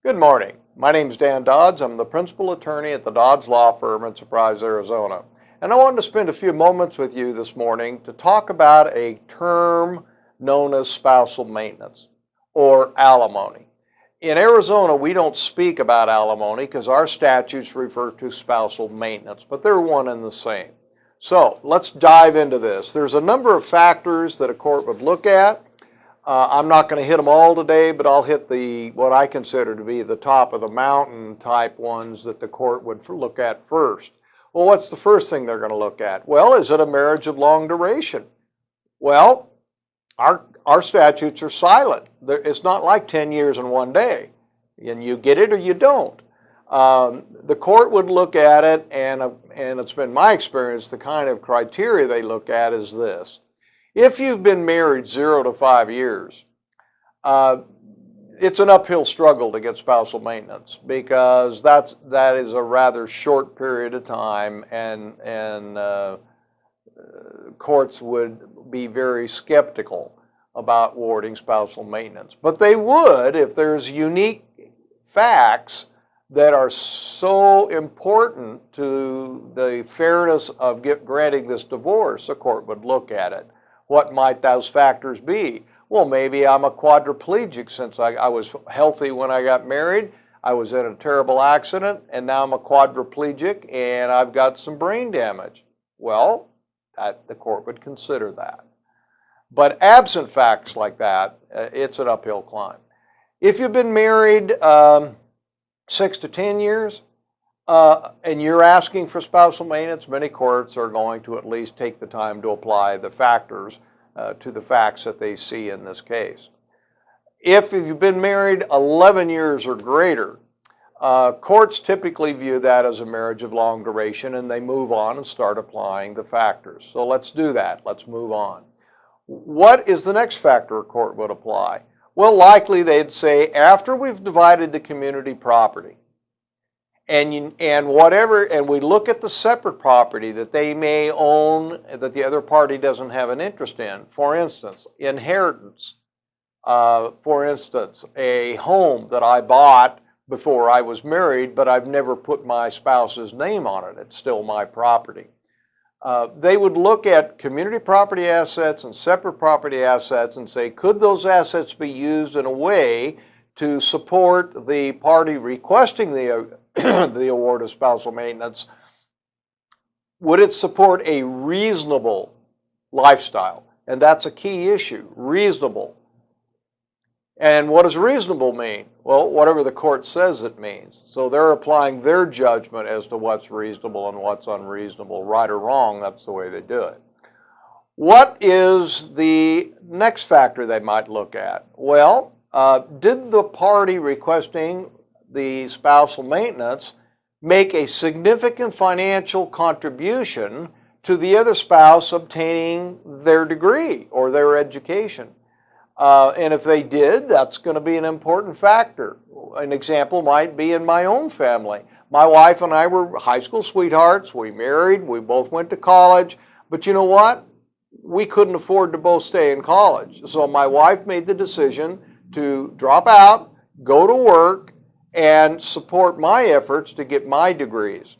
Good morning. My name is Dan Dodds. I'm the principal attorney at the Dodds Law Firm in Surprise, Arizona. And I wanted to spend a few moments with you this morning to talk about a term known as spousal maintenance or alimony. In Arizona, we don't speak about alimony because our statutes refer to spousal maintenance, but they're one and the same. So let's dive into this. There's a number of factors that a court would look at. I'm not going to hit them all today, but I'll hit what I consider to be the top of the mountain type ones that the court would look at first. Well, what's the first thing they're going to look at? Well, is it a marriage of long duration? Well, our statutes are silent. It's not like 10 years and 1 day. And you get it or you don't. The court would look at it, and it's been my experience, the kind of criteria they look at is this. If you've been married 0 to 5 years, it's an uphill struggle to get spousal maintenance because that is a rather short period of time, and courts would be very skeptical about awarding spousal maintenance. But they would if there's unique facts that are so important to the fairness of granting this divorce. The court would look at it. What might those factors be? Well, maybe I'm a quadriplegic since I was healthy when I got married. I was in a terrible accident, and now I'm a quadriplegic, and I've got some brain damage. Well, the court would consider that. But absent facts like that, it's an uphill climb. If you've been married 6 to 10 years, and you're asking for spousal maintenance, many courts are going to at least take the time to apply the factors to the facts that they see in this case. If you've been married 11 years or greater, courts typically view that as a marriage of long duration, and they move on and start applying the factors. So let's do that. Let's move on. What is the next factor a court would apply? Well, likely they'd say after we've divided the community property, and we look at the separate property that they may own that the other party doesn't have an interest in. For instance, inheritance. For instance, a home that I bought before I was married, but I've never put my spouse's name on it. It's still my property. They would look at community property assets and separate property assets and say, could those assets be used in a way to support the party requesting the award of spousal maintenance? Would it support a reasonable lifestyle? And that's a key issue, reasonable. And what does reasonable mean? Well, whatever the court says it means. So they're applying their judgment as to what's reasonable and what's unreasonable. Right or wrong, that's the way they do it. What is the next factor they might look at? Well, did the party requesting the spousal maintenance make a significant financial contribution to the other spouse obtaining their degree or their education? And if they did, that's going to be an important factor. An example might be in my own family. My wife and I were high school sweethearts. We married. We both went to college. But you know what? We couldn't afford to both stay in college. So my wife made the decision to drop out, go to work, and support my efforts to get my degrees.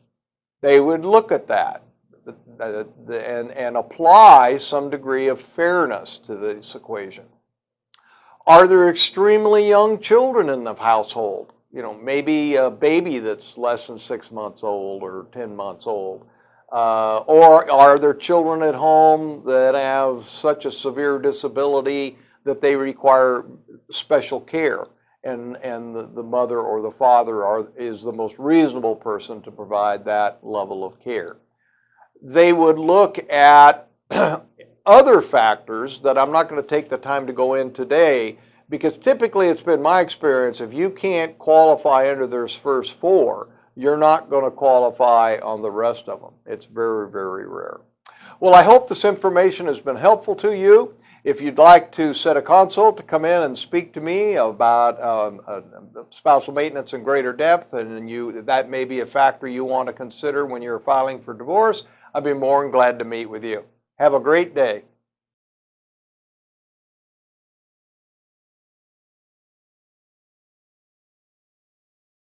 They would look at that and apply some degree of fairness to this equation. Are there extremely young children in the household? You know, maybe a baby that's less than 6 months old or 10 months old. Or are there children at home that have such a severe disability that they require special care? And the mother or the father is the most reasonable person to provide that level of care. They would look at other factors that I'm not going to take the time to go in today, because typically it's been my experience, if you can't qualify under those first 4, you're not going to qualify on the rest of them. It's very, very rare. Well, I hope this information has been helpful to you. If you'd like to set a consult to come in and speak to me about spousal maintenance in greater depth, and that may be a factor you want to consider when you're filing for divorce, I'd be more than glad to meet with you. Have a great day.